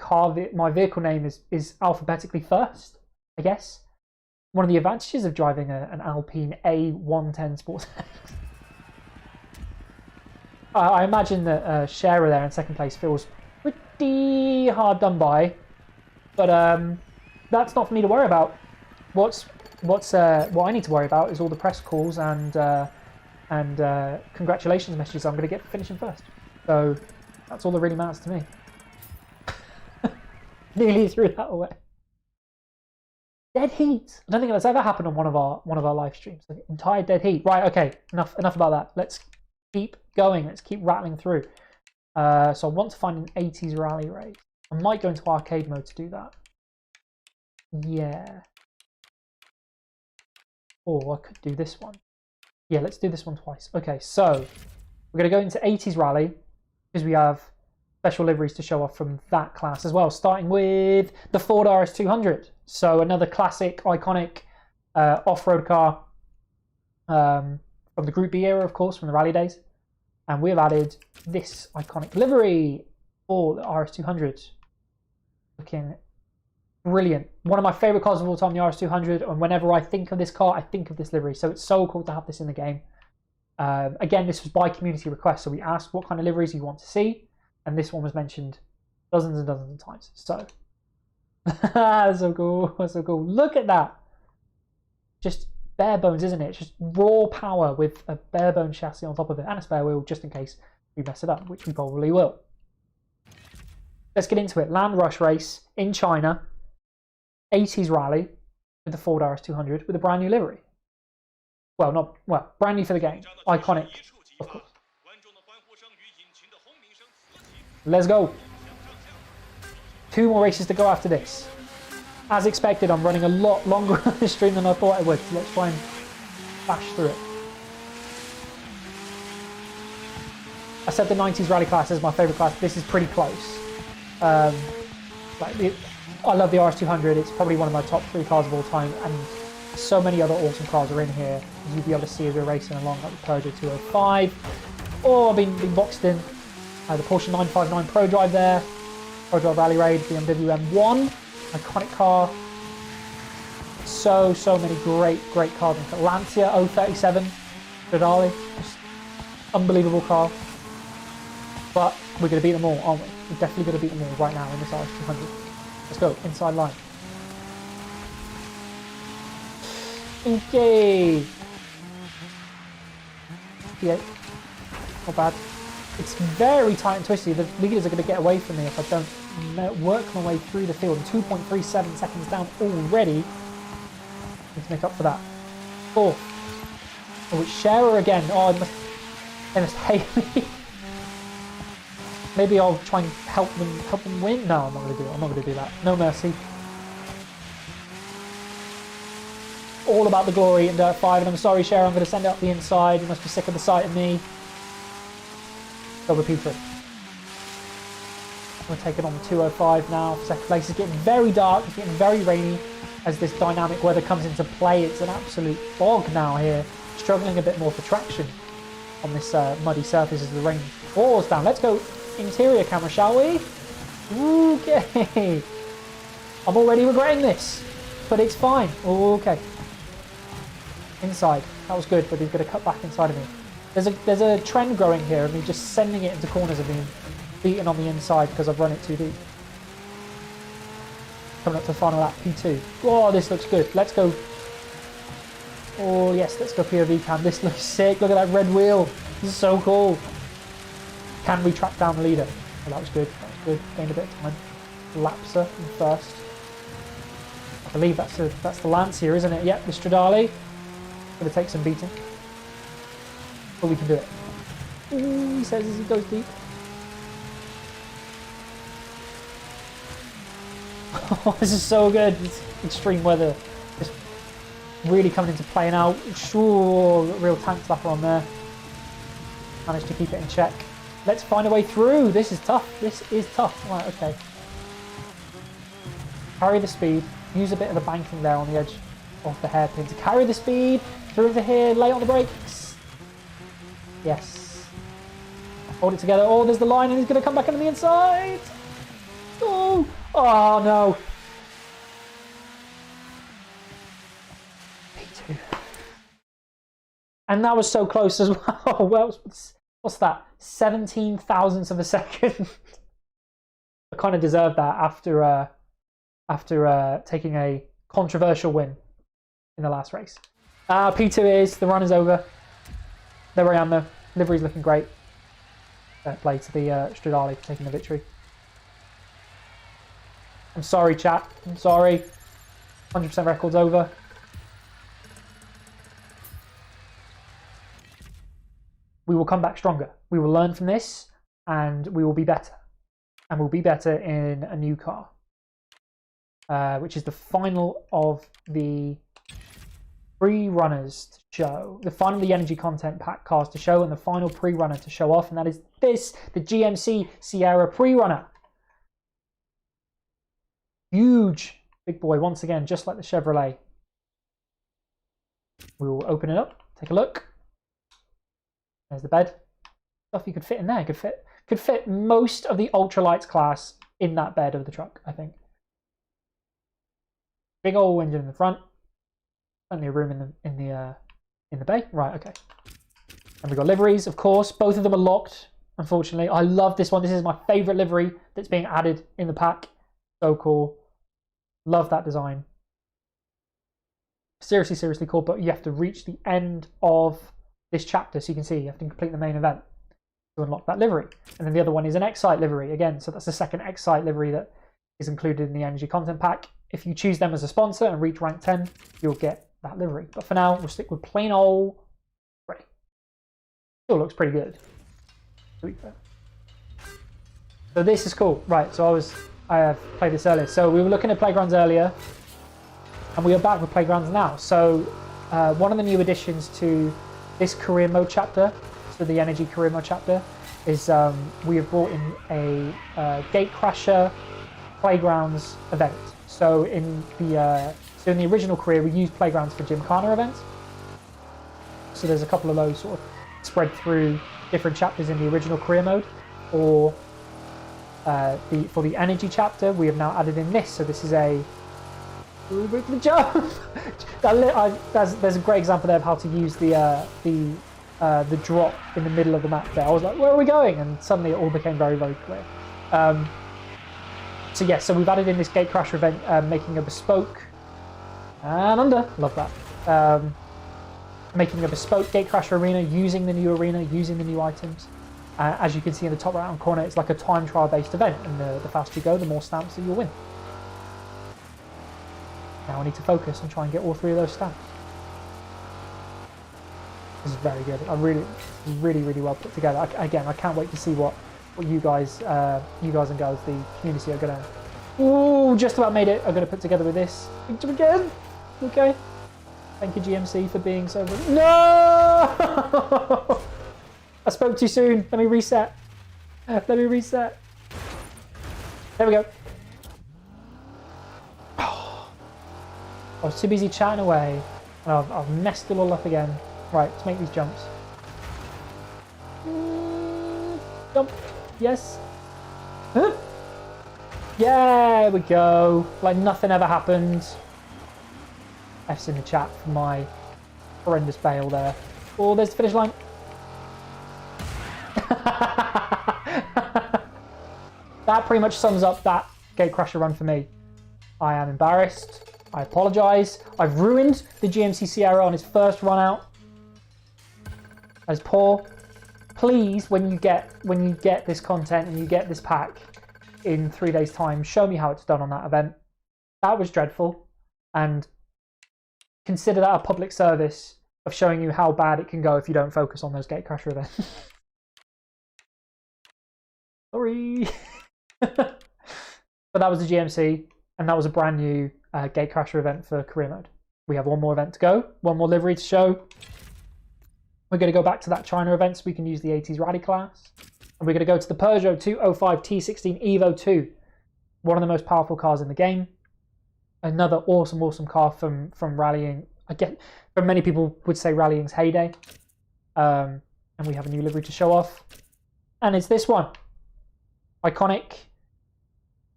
vehicle name is alphabetically first, I guess. One of the advantages of driving an Alpine A110 Sports. I imagine that Sierra there in second place feels pretty hard done by, but that's not for me to worry about. What I need to worry about is all the press calls and and congratulations messages. I'm going to get finishing first. So that's all that really matters to me. Nearly threw that away. Dead heat. I don't think that's ever happened on one of our live streams. Like, entire dead heat. Right. Okay. Enough about that. Let's keep going. Let's keep rattling through. So I want to find an 80s rally race. I might go into arcade mode to do that. Yeah. Or I could do this one. Yeah, let's do this one twice. Okay, so we're going to go into 80s rally because we have special liveries to show off from that class as well, starting with the Ford RS200. So another classic, iconic off-road car from the Group B era, of course, from the rally days. And we've added this iconic livery for the RS200. Looking brilliant. One of my favourite cars of all time, the RS200. And whenever I think of this car, I think of this livery. So it's so cool to have this in the game. Again, this was by community request. So we asked what kind of liveries you want to see. And this one was mentioned dozens and dozens of times. So, so cool. So cool. Look at that. Just bare bones, isn't it? It's just raw power with a bare bone chassis on top of it. And a spare wheel, just in case we mess it up, which we probably will. Let's get into it. Land Rush race in China. 80s rally with the Ford RS200 with a brand new livery. Well, brand new for the game. Iconic, of course. Let's go. 2 more races to go after this. As expected, I'm running a lot longer on this stream than I thought I would. So let's try and bash through it. I said the 90s rally class is my favourite class. This is pretty close. I love the RS200. It's probably one of my top 3 cars of all time, and so many other awesome cars are in here. You'll be able to see as we're racing along, like the Peugeot 205. Oh, I've been boxed in. The Porsche 959 Pro Drive there. Pro Drive Rally Raid, BMW M1. Iconic car. So many great cars. Lancia 037. Stradale. Just unbelievable car. But we're going to beat them all, aren't we? We're definitely going to beat them all right now in this RS200. Let's go, inside line. Okay. Yeah, not bad. It's very tight and twisty. The leaders are going to get away from me if I don't work my way through the field. 2.37 seconds down already. Need to make up for that. 4th. Oh, it's Scherer again. Oh, they must hate me. Maybe I'll try and help them win. No, I'm not going to do it. I'm not going to do that. No mercy. All about the glory in Dirt 5, and I'm sorry, Cher, I'm going to send it up the inside. You must be sick of the sight of me. Go with P3. I'm going to take it on the 205 now. Second place is getting very dark. It's getting very rainy as this dynamic weather comes into play. It's an absolute bog now here. Struggling a bit more for traction on this muddy surface as the rain pours down. Let's go interior camera, shall we? Okay. I'm already regretting this, but it's fine. Okay. Inside. That was good, but he's going to cut back inside of me. There's a trend growing here of me just sending it into corners and being beaten on the inside because I've run it too deep. Coming up to the final lap, P2. Oh, this looks good. Let's go. Oh, yes, let's go POV cam. This looks sick. Look at that red wheel. This is so cool. Can we track down the leader? Oh, that was good. That was good. Gained a bit of time. Lapser in first. I believe that's the Lancia, isn't it? Yep, the Stradale. Going to take some beating. But we can do it. Ooh, he says as he goes deep. Oh, this is so good. It's extreme weather. Just really coming into play now. Sure, real tank slapper on there. Managed to keep it in check. Let's find a way through. This is tough. This is tough. Right, okay. Carry the speed. Use a bit of the banking there on the edge of the hairpin to carry the speed. Through to here. Lay on the brakes. Yes. Hold it together. Oh, there's the line and he's going to come back on the inside. Oh. Oh, no. P2. And that was so close as well. Well, what's that? 17 thousandths of a second. I kind of deserved that after taking a controversial win in the last race. P2 is, the run is over. There I am though. Livery's looking great. Fair play to the Stradale for taking the victory. I'm sorry, chat. I'm sorry. 100% record's over. We will come back stronger. We will learn from this, and we will be better. And we'll be better in a new car, which is the final of the pre-runners to show. The final of the energy content pack cars to show, and the final pre-runner to show off, and that is this, the GMC Sierra Pre-runner. Huge, big boy, once again, just like the Chevrolet. We will open it up, take a look. There's the bed. Stuff you could fit in there. Could fit most of the ultralights class in that bed of the truck, I think. Big old engine in the front. Plenty of room in the bay. Right, okay. And we've got liveries, of course. Both of them are locked, unfortunately. I love this one. This is my favourite livery that's being added in the pack. So cool. Love that design. Seriously, seriously cool, but you have to reach the end of this chapter, so you can see you have to complete the main event to unlock that livery. And then the other one is an Excite livery, again, so that's the second Excite livery that is included in the energy content pack. If you choose them as a sponsor and reach rank 10, you'll get that livery. But for now, we'll stick with plain old grey. Still looks pretty good. So this is cool. Right, so I have played this earlier. So we were looking at Playgrounds earlier, and we are back with Playgrounds now. So one of the new additions to this career mode chapter, so the energy career mode chapter, is we have brought in a Gate Crasher Playgrounds event. So in the original career, we used Playgrounds for Gymkhana events. So there's a couple of those sort of spread through different chapters in the original career mode. Or for the energy chapter, we have now added in this. So this is a jump. There's a great example there of how to use the drop in the middle of the map there. I was like, where are we going? And suddenly it all became very, very clear. So yeah, so we've added in this Gate Crasher event, making a bespoke and under, love that. Making a bespoke Gate Crasher arena, using the new arena, using the new items. As you can see in the top right hand corner, it's like a time trial based event, and the faster you go, the more stamps that you'll win. Now I need to focus and try and get all three of those stamps. This is very good. I really well put together. Again, I can't wait to see what you guys and girls, the community, are gonna. Ooh, just about made it. I'm gonna put together with this. Again. Okay. Thank you, GMC, for being so good. No! I spoke too soon. Let me reset. Let me reset. There we go. I was too busy chatting away, and I've messed it all up again. Right, let's make these jumps. Jump. Yes. Huh? Yeah, there we go. Like nothing ever happened. F's in the chat for my horrendous fail there. Oh, there's the finish line. That pretty much sums up that Gate Crasher run for me. I am embarrassed. I apologise. I've ruined the GMC Sierra on his first run out. That is poor. Please, when you get this content and you get this pack in 3 days' time, show me how it's done on that event. That was dreadful, and consider that a public service of showing you how bad it can go if you don't focus on those Gate Crasher events. Sorry. But that was the GMC, and that was a brand new Gate Crasher event for career mode. We have one more event to go, one more livery to show. We're going to go back to that China event so we can use the 80s Rally class. And we're going to go to the Peugeot 205 T16 Evo 2, one of the most powerful cars in the game. Another awesome car from rallying. Again, for many people would say rallying's heyday. And we have a new livery to show off. And it's this one. Iconic.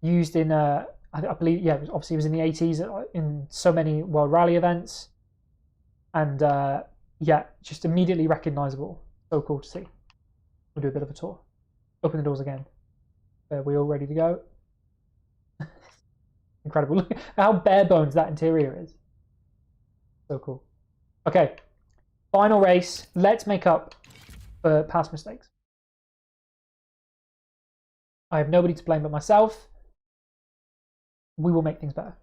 Used in, I believe, yeah, obviously it was in the 80s in so many World Rally events. And yeah, just immediately recognisable. So cool to see. We'll do a bit of a tour. Open the doors again. Are we all ready to go? Incredible. Look at how bare bones that interior is. So cool. Okay. Final race. Let's make up for past mistakes. I have nobody to blame but myself. We will make things better.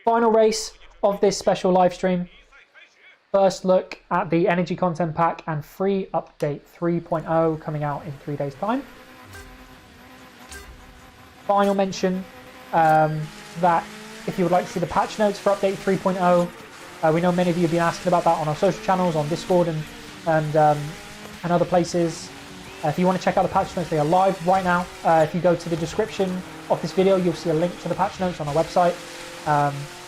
Final race of this special live stream. First look at the energy content pack and free update 3.0 coming out in 3 days' time. Final mention that if you would like to see the patch notes for update 3.0, we know many of you have been asking about that on our social channels, on Discord and other places. If you want to check out the patch notes, they are live right now. If you go to the description of this video, you'll see a link to the patch notes on our website.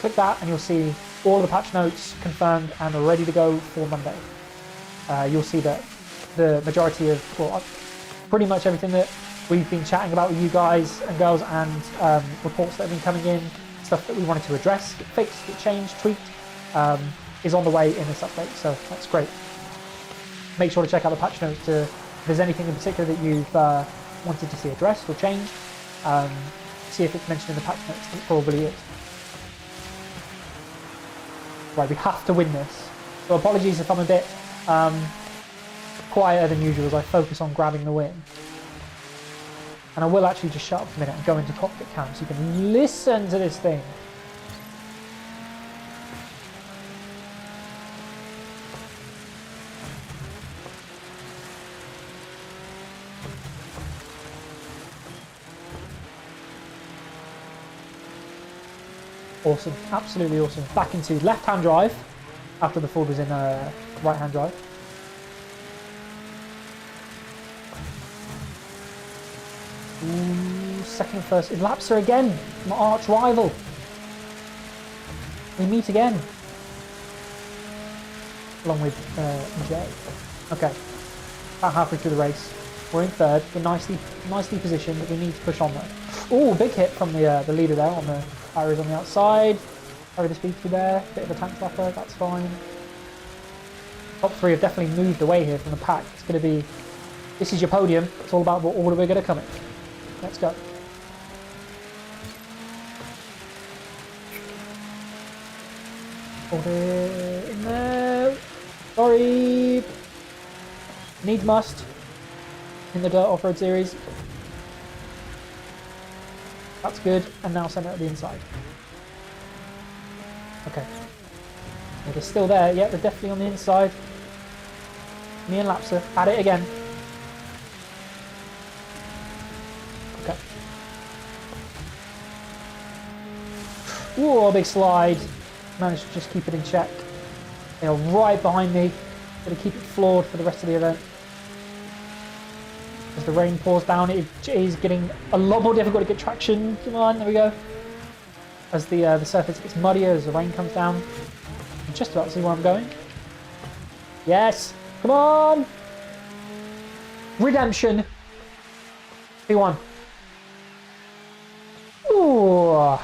Click that and you'll see all of the patch notes confirmed and are ready to go for Monday. You'll see that the majority of, well, pretty much everything that we've been chatting about with you guys and girls and reports that have been coming in, stuff that we wanted to address, get fixed, get changed, tweaked, is on the way in this update, so that's great. Make sure to check out the patch notes if there's anything in particular that you've wanted to see addressed or changed. See if it's mentioned in the patch notes, it probably is. Right, we have to win this. So apologies if I'm a bit quieter than usual as I focus on grabbing the win. And I will actually just shut up for a minute and go into cockpit cam so you can listen to this thing. Awesome, absolutely awesome. Back into left-hand drive after the Ford was in right-hand drive. Ooh, second, first. Lapser again, my arch rival. We meet again. Along with Jay. Okay, about halfway through the race. We're in third. We're nicely positioned, but we need to push on though. Ooh, big hit from the leader there on the tires on the outside. Carry the speed through there. Bit of a tank flapper, that's fine. Top three have definitely moved away here from the pack. It's going to be, this is your podium. It's all about what order we're going to come in. Let's go. Hold it in there. Sorry. Need must in the Dirt Off-Road Series. That's good. And now send it at the inside. Okay. Yeah, they're still there. Yeah, they're definitely on the inside. Me and Lapser. At it again. Okay. Whoa, big slide. Managed to just keep it in check. They are right behind me. Going to keep it floored for the rest of the event. As the rain pours down, it is getting a lot more difficult to get traction. Come on, there we go. As the surface gets muddier as the rain comes down. I'm just about to see where I'm going. Yes! Come on! Redemption! P1. Ooh.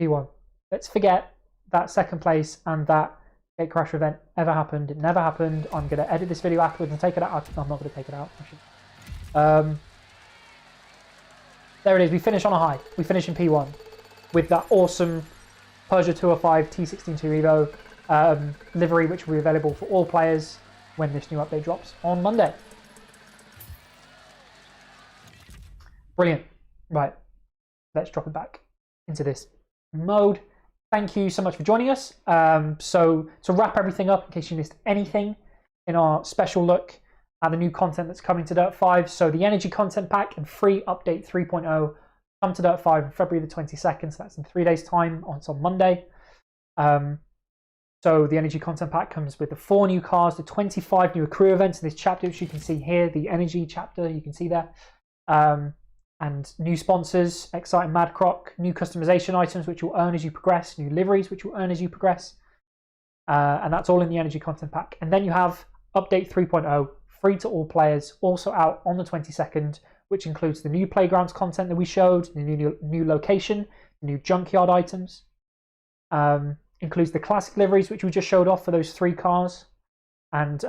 P1. Let's forget that second place and that gate crash event ever happened. It never happened. I'm going to edit this video afterwards and take it out. I'm not going to take it out. There it is. We finish on a high. We finish in P1 with that awesome Peugeot 205 T16 Evo livery, which will be available for all players when this new update drops on Monday. Brilliant. Right. Let's drop it back into this mode. Thank you so much for joining us. So to wrap everything up, in case you missed anything in our special look at the new content that's coming to Dirt 5. So the energy content pack and free update 3.0 come to Dirt 5 on February the 22nd. So that's in 3 days' time. It's on Monday. So the energy content pack comes with the 4 new cars, the 25 new crew events in this chapter, which you can see here, the energy chapter, you can see there. And new sponsors, Exciting Mad Croc, new customization items which you'll earn as you progress, new liveries which you'll earn as you progress. And that's all in the energy content pack. And then you have update 3.0, free to all players, also out on the 22nd, which includes the new playgrounds content that we showed, the new location, the new junkyard items. Includes the classic liveries which we just showed off for those 3 cars. And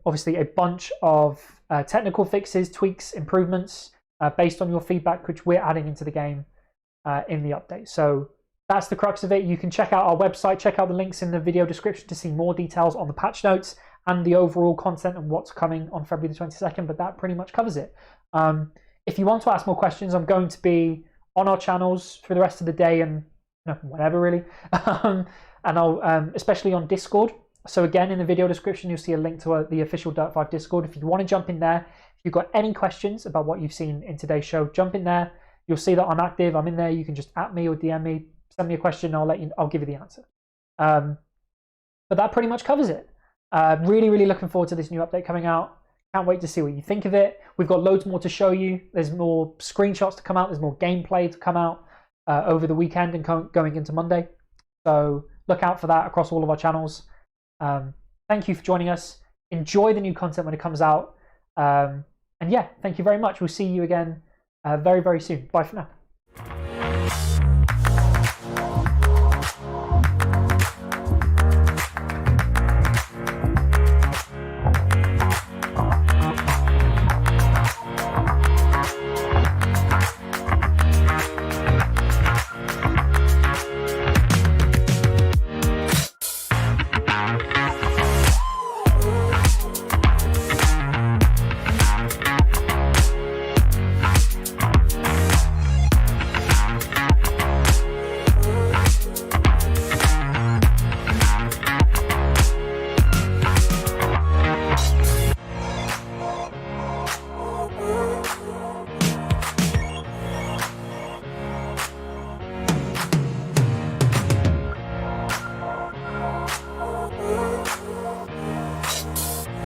obviously a bunch of technical fixes, tweaks, improvements, based on your feedback, which we're adding into the game in the update. So that's the crux of it. You can check out our website, check out the links in the video description to see more details on the patch notes and the overall content and what's coming on February the 22nd, but that pretty much covers it. If you want to ask more questions, I'm going to be on our channels for the rest of the day and whenever really, and I'll especially on Discord. So again, in the video description, you'll see a link to the official Dirt 5 Discord. If you want to jump in there, if you've got any questions about what you've seen in today's show, jump in there. You'll see that I'm active. I'm in there. You can just @ me or DM me, send me a question. I'll give you the answer. But that pretty much covers it. Really looking forward to this new update coming out. Can't wait to see what you think of it. We've got loads more to show you. There's more screenshots to come out. There's more gameplay to come out over the weekend and going into Monday. So look out for that across all of our channels. Thank you for joining us. Enjoy the new content when it comes out. And yeah, thank you very much. We'll see you again very soon. Bye for now.